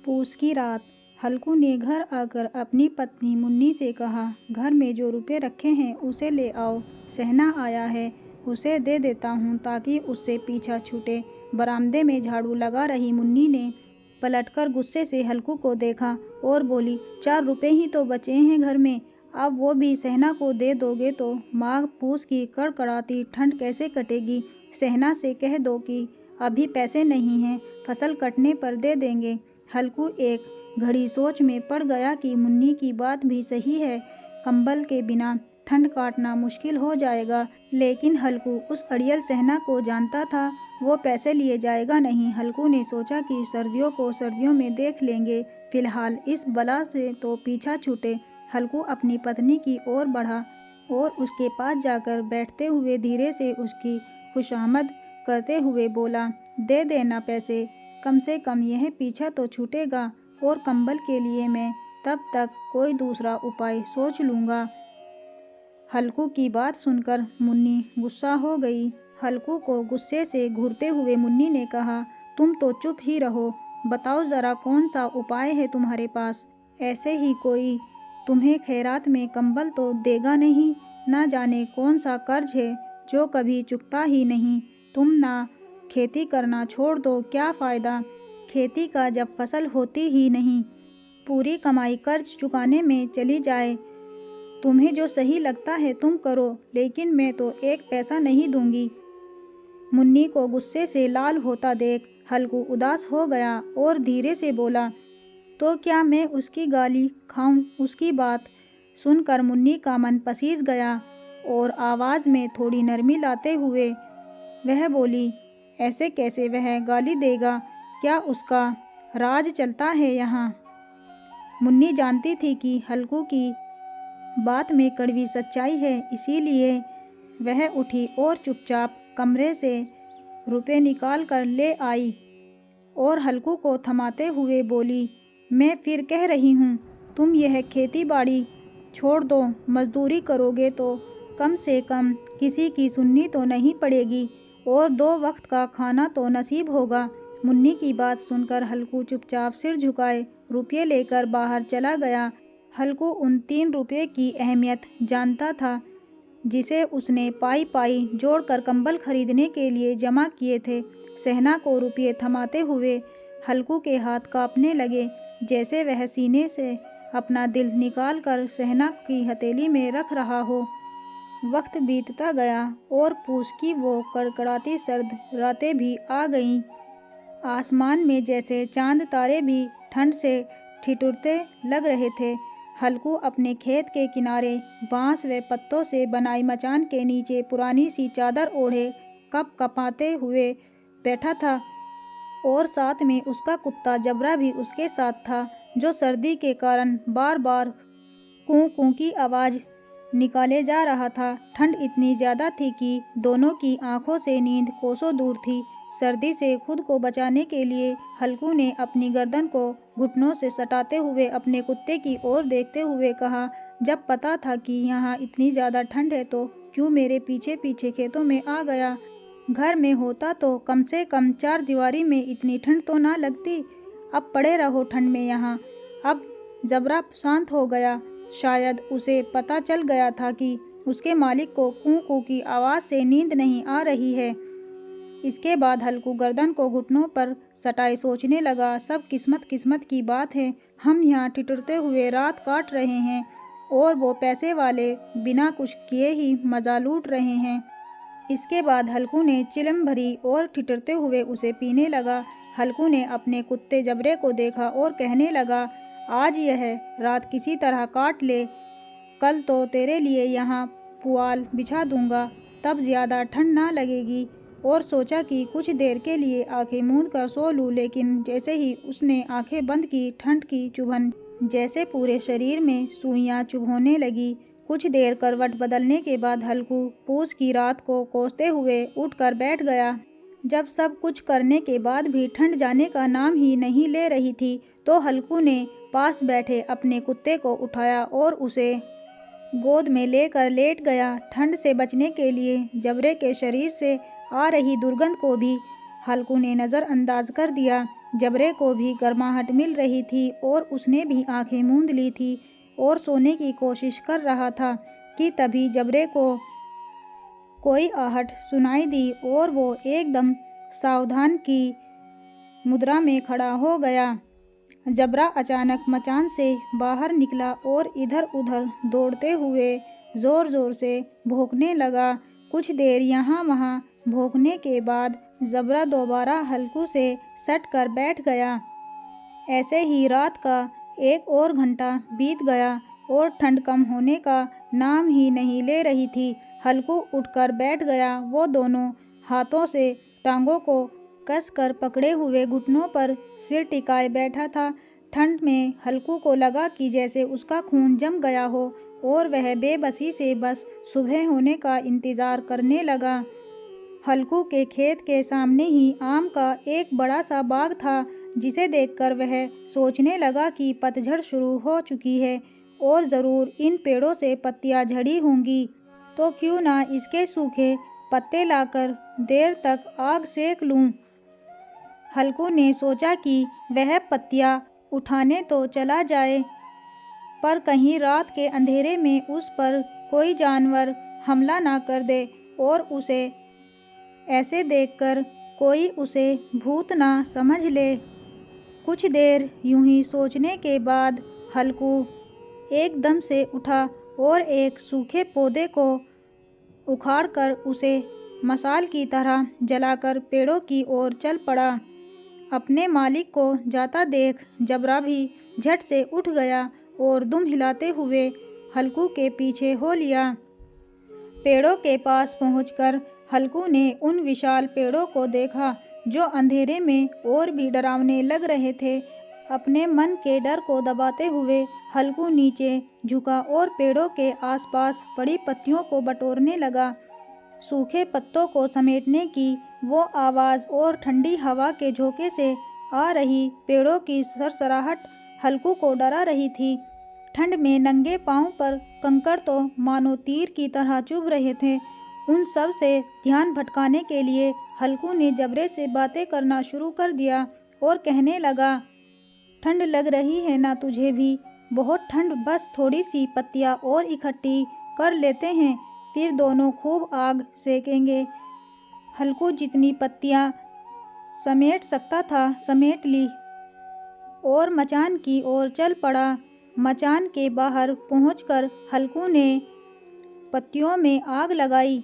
पूस की रात। हल्कू ने घर आकर अपनी पत्नी मुन्नी से कहा, घर में जो रुपए रखे हैं उसे ले आओ। सहना आया है, उसे दे देता हूँ ताकि उससे पीछा छूटे। बरामदे में झाड़ू लगा रही मुन्नी ने पलटकर गुस्से से हल्कू को देखा और बोली, 4 रुपए ही तो बचे हैं घर में, अब वो भी सहना को दे दोगे तो माँ पूस की कड़कड़ाती ठंड कैसे कटेगी। सहना से कह दो कि अभी पैसे नहीं हैं, फसल कटने पर दे देंगे। हल्कू एक घड़ी सोच में पड़ गया कि मुन्नी की बात भी सही है, कंबल के बिना ठंड काटना मुश्किल हो जाएगा। लेकिन हल्कू उस अड़ियल सहना को जानता था, वो पैसे लिए जाएगा नहीं। हल्कू ने सोचा कि सर्दियों को सर्दियों में देख लेंगे, फिलहाल इस बला से तो पीछा छूटे। हल्कू अपनी पत्नी की ओर बढ़ा और उसके पास जाकर बैठते हुए धीरे से उसकी खुशामद करते हुए बोला, दे देना पैसे, कम से कम यह पीछा तो छूटेगा और कंबल के लिए मैं तब तक कोई दूसरा उपाय सोच लूँगा। हल्कू की बात सुनकर मुन्नी गुस्सा हो गई। हल्कू को गुस्से से घूरते हुए मुन्नी ने कहा, तुम तो चुप ही रहो, बताओ ज़रा कौन सा उपाय है तुम्हारे पास। ऐसे ही कोई तुम्हें खैरात में कंबल तो देगा नहीं, ना जाने कौन सा कर्ज है जो कभी चुकता ही नहीं। तुम ना खेती करना छोड़ दो, क्या फ़ायदा खेती का जब फसल होती ही नहीं, पूरी कमाई कर्ज चुकाने में चली जाए। तुम्हें जो सही लगता है तुम करो, लेकिन मैं तो एक पैसा नहीं दूंगी। मुन्नी को गुस्से से लाल होता देख हल्कू उदास हो गया और धीरे से बोला, तो क्या मैं उसकी गाली खाऊं। उसकी बात सुनकर मुन्नी का मन पसीज गया और आवाज़ में थोड़ी नरमी लाते हुए वह बोली, ऐसे कैसे वह गाली देगा, क्या उसका राज चलता है यहाँ। मुन्नी जानती थी कि हल्कू की बात में कड़वी सच्चाई है, इसीलिए वह उठी और चुपचाप कमरे से रुपए निकाल कर ले आई और हल्कू को थमाते हुए बोली, मैं फिर कह रही हूँ, तुम यह खेती बाड़ी छोड़ दो, मजदूरी करोगे तो कम से कम किसी की सुननी तो नहीं पड़ेगी और 2 वक्त का खाना तो नसीब होगा। मुन्नी की बात सुनकर हल्कू चुपचाप सिर झुकाए रुपये लेकर बाहर चला गया। हल्कू उन 3 रुपये की अहमियत जानता था जिसे उसने पाई पाई जोड़कर कंबल खरीदने के लिए जमा किए थे। सहना को रुपये थमाते हुए हल्कू के हाथ कांपने लगे, जैसे वह सीने से अपना दिल निकाल कर सहना की हथेली में रख रहा हो। वक्त बीतता गया और पूस की वो कड़कड़ाती सर्द रातें भी आ गईं। आसमान में जैसे चांद तारे भी ठंड से ठिठुरते लग रहे थे। हल्कू अपने खेत के किनारे बांस व पत्तों से बनाई मचान के नीचे पुरानी सी चादर ओढ़े कप कपाते हुए बैठा था और साथ में उसका कुत्ता जबरा भी उसके साथ था, जो सर्दी के कारण बार बार कूं कूं की आवाज़ निकाले जा रहा था। ठंड इतनी ज़्यादा थी कि दोनों की आंखों से नींद कोसों दूर थी। सर्दी से खुद को बचाने के लिए हल्कू ने अपनी गर्दन को घुटनों से सटाते हुए अपने कुत्ते की ओर देखते हुए कहा, जब पता था कि यहाँ इतनी ज़्यादा ठंड है तो क्यों मेरे पीछे पीछे खेतों में आ गया। घर में होता तो कम से कम 4 दीवारी में इतनी ठंड तो ना लगती। अब पड़े रहो ठंड में यहाँ। अब जबरा शांत हो गया। शायद उसे पता चल गया था कि उसके मालिक को कूं कूं की आवाज़ से नींद नहीं आ रही है। इसके बाद हल्कू गर्दन को घुटनों पर सटाए सोचने लगा, सब किस्मत की बात है। हम यहाँ ठिठुरते हुए रात काट रहे हैं और वो पैसे वाले बिना कुछ किए ही मज़ा लूट रहे हैं। इसके बाद हल्कू ने चिलम भरी और ठिठुरते हुए उसे पीने लगा। हल्कू ने अपने कुत्ते जबरे को देखा और कहने लगा, आज यह रात किसी तरह काट ले, कल तो तेरे लिए यहाँ पुआल बिछा दूंगा, तब ज़्यादा ठंड ना लगेगी। और सोचा कि कुछ देर के लिए आंखें मूंद कर सो लूँ, लेकिन जैसे ही उसने आंखें बंद की, ठंड की चुभन जैसे पूरे शरीर में सुइयां चुभोने लगी। कुछ देर करवट बदलने के बाद हल्कू पूस की रात को कोसते हुए उठकर बैठ गया। जब सब कुछ करने के बाद भी ठंड जाने का नाम ही नहीं ले रही थी, तो हल्कू ने पास बैठे अपने कुत्ते को उठाया और उसे गोद में लेकर लेट गया। ठंड से बचने के लिए जबरे के शरीर से आ रही दुर्गंध को भी हल्कू ने नज़रअंदाज कर दिया। जबरे को भी गर्माहट मिल रही थी और उसने भी आंखें मूंद ली थी और सोने की कोशिश कर रहा था कि तभी जबरे को कोई आहट सुनाई दी और वो एकदम सावधान की मुद्रा में खड़ा हो गया। जबरा अचानक मचान से बाहर निकला और इधर उधर दौड़ते हुए ज़ोर ज़ोर से भौंकने लगा। कुछ देर यहाँ वहाँ भौंकने के बाद जबरा दोबारा हल्कू से सट कर बैठ गया। ऐसे ही रात का 1 और घंटा बीत गया और ठंड कम होने का नाम ही नहीं ले रही थी। हल्कू उठकर बैठ गया। वो दोनों हाथों से टांगों को कसकर पकड़े हुए घुटनों पर सिर टिकाए बैठा था। ठंड में हल्कू को लगा कि जैसे उसका खून जम गया हो और वह बेबसी से बस सुबह होने का इंतज़ार करने लगा। हल्कू के खेत के सामने ही आम का एक बड़ा सा बाग था, जिसे देखकर वह सोचने लगा कि पतझड़ शुरू हो चुकी है और ज़रूर इन पेड़ों से पत्तियां झड़ी होंगी, तो क्यों ना इसके सूखे पत्ते लाकर देर तक आग सेक लूं। हल्कू ने सोचा कि वह पत्तियां उठाने तो चला जाए, पर कहीं रात के अंधेरे में उस पर कोई जानवर हमला ना कर दे और उसे ऐसे देखकर कोई उसे भूत ना समझ ले। कुछ देर यूं ही सोचने के बाद हल्कू एकदम से उठा और एक सूखे पौधे को उखाड़कर उसे मशाल की तरह जलाकर पेड़ों की ओर चल पड़ा। अपने मालिक को जाता देख जबरा भी झट से उठ गया और दुम हिलाते हुए हल्कू के पीछे हो लिया। पेड़ों के पास पहुंचकर हल्कू ने उन विशाल पेड़ों को देखा जो अंधेरे में और भी डरावने लग रहे थे। अपने मन के डर को दबाते हुए हल्कू नीचे झुका और पेड़ों के आसपास पड़ी पत्तियों को बटोरने लगा। सूखे पत्तों को समेटने की वो आवाज़ और ठंडी हवा के झोंके से आ रही पेड़ों की सरसराहट हल्कू को डरा रही थी। ठंड में नंगे पांव पर कंकड़ तो मानो तीर की तरह चुभ रहे थे। उन सब से ध्यान भटकाने के लिए हल्कू ने जबरे से बातें करना शुरू कर दिया और कहने लगा, ठंड लग रही है ना तुझे भी? बहुत ठंड, बस थोड़ी सी पत्तियां और इकट्ठी कर लेते हैं, फिर दोनों खूब आग सेकेंगे। हल्कू जितनी पत्तियां समेट सकता था समेट ली और मचान की ओर चल पड़ा। मचान के बाहर पहुंचकर हल्कू ने पत्तियों में आग लगाई।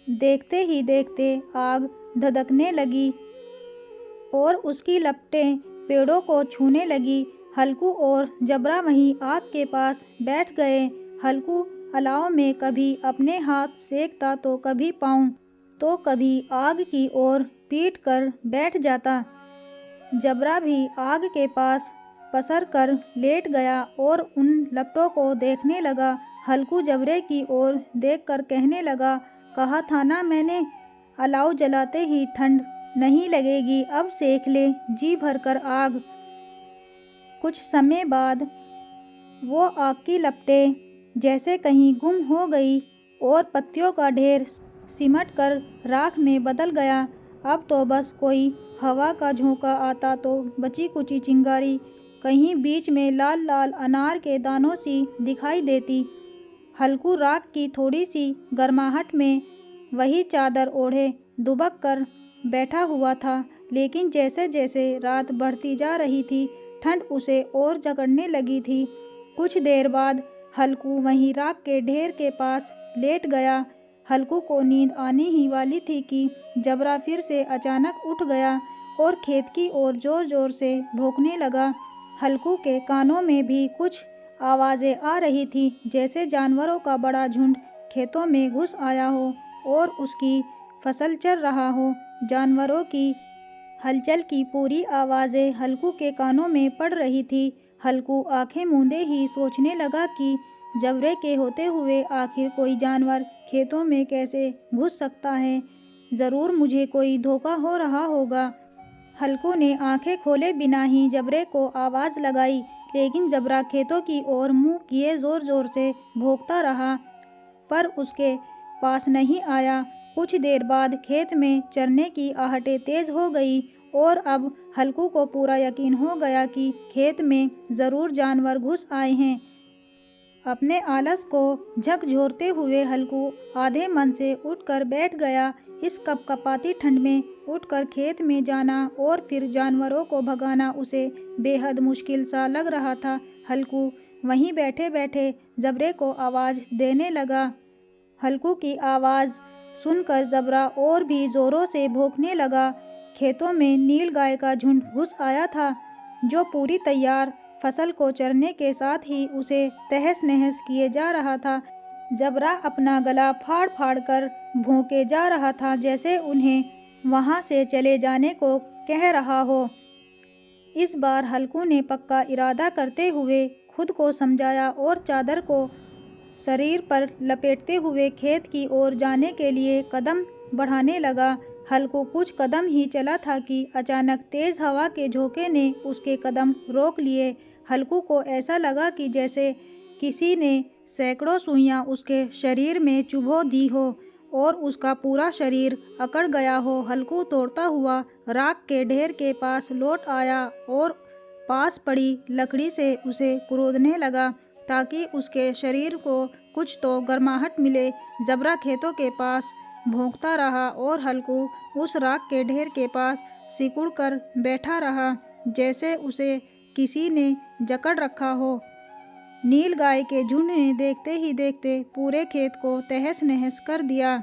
देखते ही देखते आग धधकने लगी और उसकी लपटें पेड़ों को छूने लगी। हल्कू और जबरा वहीं आग के पास बैठ गए। हल्कू अलाव में कभी अपने हाथ सेकता तो कभी पाँव, तो कभी आग की ओर पीट कर बैठ जाता। जबरा भी आग के पास पसर कर लेट गया और उन लपटों को देखने लगा। हल्कू जबरे की ओर देखकर कहने लगा, कहा था ना मैंने, अलाव जलाते ही ठंड नहीं लगेगी, अब सेक ले जी भरकर आग। कुछ समय बाद वो आग की लपटें जैसे कहीं गुम हो गई और पत्तियों का ढेर सिमट कर राख में बदल गया। अब तो बस कोई हवा का झोंका आता तो बची कुची चिंगारी कहीं बीच में लाल लाल अनार के दानों सी दिखाई देती। हल्कू राख की थोड़ी सी गर्माहट में वही चादर ओढ़े दुबक कर बैठा हुआ था, लेकिन जैसे जैसे रात बढ़ती जा रही थी ठंड उसे और जकड़ने लगी थी। कुछ देर बाद हल्कू वहीं राख के ढेर के पास लेट गया। हल्कू को नींद आने ही वाली थी कि जबरा फिर से अचानक उठ गया और खेत की ओर जोर जोर से भौंकने लगा। हल्कू के कानों में भी कुछ आवाज़ें आ रही थी, जैसे जानवरों का बड़ा झुंड खेतों में घुस आया हो और उसकी फसल चर रहा हो। जानवरों की हलचल की पूरी आवाज़ें हल्कू के कानों में पड़ रही थी। हल्कू आंखें मूंदे ही सोचने लगा कि जबरे के होते हुए आखिर कोई जानवर खेतों में कैसे घुस सकता है। ज़रूर मुझे कोई धोखा हो रहा होगा। हल्कू ने आंखें खोले बिना ही जबरे को आवाज़ लगाई, लेकिन जबरा खेतों की ओर मुंह किए ज़ोर ज़ोर से भौंकता रहा, पर उसके पास नहीं आया। कुछ देर बाद खेत में चरने की आहटें तेज हो गई और अब हल्कू को पूरा यकीन हो गया कि खेत में ज़रूर जानवर घुस आए हैं। अपने आलस को झकझोरते हुए हल्कू आधे मन से उठकर बैठ गया। इस कपकपाती ठंड में उठकर खेत में जाना और फिर जानवरों को भगाना उसे बेहद मुश्किल सा लग रहा था। हल्कू वहीं बैठे बैठे जबरे को आवाज़ देने लगा। हल्कू की आवाज़ सुनकर जबरा और भी ज़ोरों से भौंकने लगा। खेतों में नील गाय का झुंड घुस आया था, जो पूरी तैयार फसल को चरने के साथ ही उसे तहस नहस किए जा रहा था। जबरा अपना गला फाड़ फाड़ कर भौंके जा रहा था, जैसे उन्हें वहां से चले जाने को कह रहा हो। इस बार हल्कू ने पक्का इरादा करते हुए खुद को समझाया और चादर को शरीर पर लपेटते हुए खेत की ओर जाने के लिए कदम बढ़ाने लगा। हल्कू कुछ कदम ही चला था कि अचानक तेज हवा के झोंके ने उसके कदम रोक लिए। हल्कू को ऐसा लगा कि जैसे किसी ने सैकड़ों सुइयां उसके शरीर में चुभो दी हो और उसका पूरा शरीर अकड़ गया हो। हल्कू दौड़ता हुआ राख के ढेर के पास लौट आया और पास पड़ी लकड़ी से उसे कुरोदने लगा ताकि उसके शरीर को कुछ तो गर्माहट मिले। जबरा खेतों के पास भौंकता रहा और हल्कू उस राख के ढेर के पास सिकुड़ कर बैठा रहा, जैसे उसे किसी ने जकड़ रखा हो। नील गाय के झुंड ने देखते ही देखते पूरे खेत को तहस नहस कर दिया।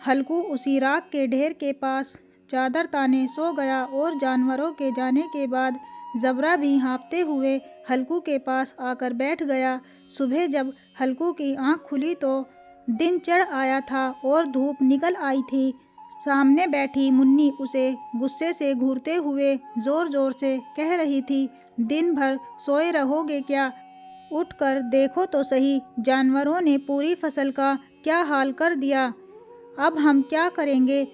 हल्कू उसी राख के ढेर के पास चादर ताने सो गया और जानवरों के जाने के बाद जबरा भी हाँफते हुए हल्कू के पास आकर बैठ गया। सुबह जब हल्कू की आंख खुली तो दिन चढ़ आया था और धूप निकल आई थी। सामने बैठी मुन्नी उसे गुस्से से घूरते हुए जोर जोर से कह रही थी, दिन भर सोए रहोगे क्या? उठकर देखो तो सही, जानवरों ने पूरी फसल का क्या हाल कर दिया। अब हम क्या करेंगे?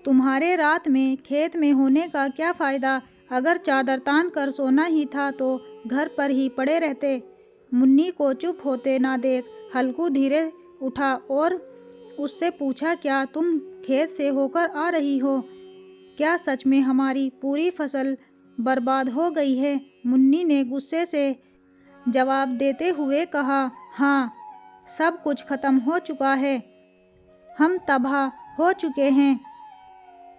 तुम्हारे रात में खेत में होने का क्या फ़ायदा? अगर चादर तान कर सोना ही था तो घर पर ही पड़े रहते। मुन्नी को चुप होते ना देख हल्कू धीरे उठा और उससे पूछा, क्या तुम खेत से होकर आ रही हो? क्या सच में हमारी पूरी फसल बर्बाद हो गई है? मुन्नी ने गुस्से से जवाब देते हुए कहा, हाँ, सब कुछ खत्म हो चुका है, हम तबाह हो चुके हैं।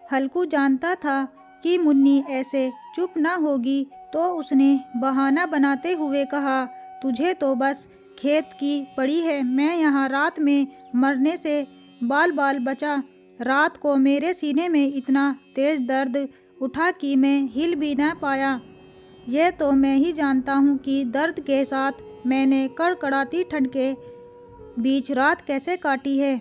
हल्कू जानता था कि मुन्नी ऐसे चुप ना होगी, तो उसने बहाना बनाते हुए कहा, तुझे तो बस खेत की पड़ी है। मैं यहाँ रात में मरने से बाल बाल बचा। रात को मेरे सीने में इतना तेज दर्द उठा कि मैं हिल भी ना पाया। यह तो मैं ही जानता हूँ कि दर्द के साथ मैंने कड़कड़ाती ठंड के बीच रात कैसे काटी है।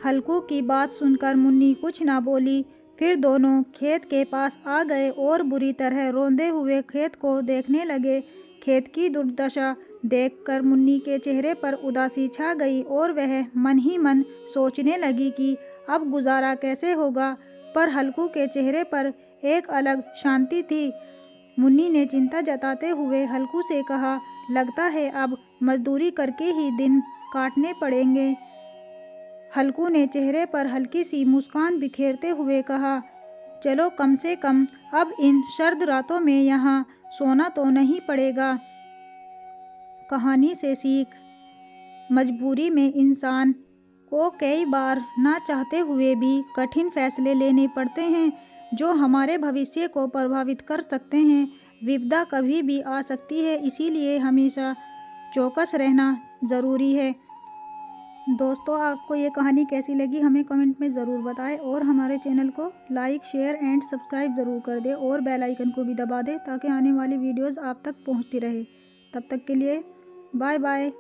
हल्कू की बात सुनकर मुन्नी कुछ ना बोली। फिर दोनों खेत के पास आ गए और बुरी तरह रोंदे हुए खेत को देखने लगे। खेत की दुर्दशा देखकर मुन्नी के चेहरे पर उदासी छा गई और वह मन ही मन सोचने लगी कि अब गुजारा कैसे होगा। पर हल्कू के चेहरे पर एक अलग शांति थी। मुन्नी ने चिंता जताते हुए हल्कू से कहा, लगता है अब मजदूरी करके ही दिन काटने पड़ेंगे। हल्कू ने चेहरे पर हल्की सी मुस्कान बिखेरते हुए कहा, चलो कम से कम अब इन सर्द रातों में यहाँ सोना तो नहीं पड़ेगा। कहानी से सीख, मजबूरी में इंसान को कई बार ना चाहते हुए भी कठिन फैसले लेने पड़ते हैं जो हमारे भविष्य को प्रभावित कर सकते हैं। विपदा कभी भी आ सकती है, इसीलिए हमेशा चौकस रहना ज़रूरी है। दोस्तों, आपको ये कहानी कैसी लगी हमें कमेंट में ज़रूर बताएं और हमारे चैनल को लाइक, शेयर एंड सब्सक्राइब ज़रूर कर दें और बेल आइकन को भी दबा दें ताकि आने वाली वीडियोज़ आप तक पहुंचती रहे। तब तक के लिए बाय बाय।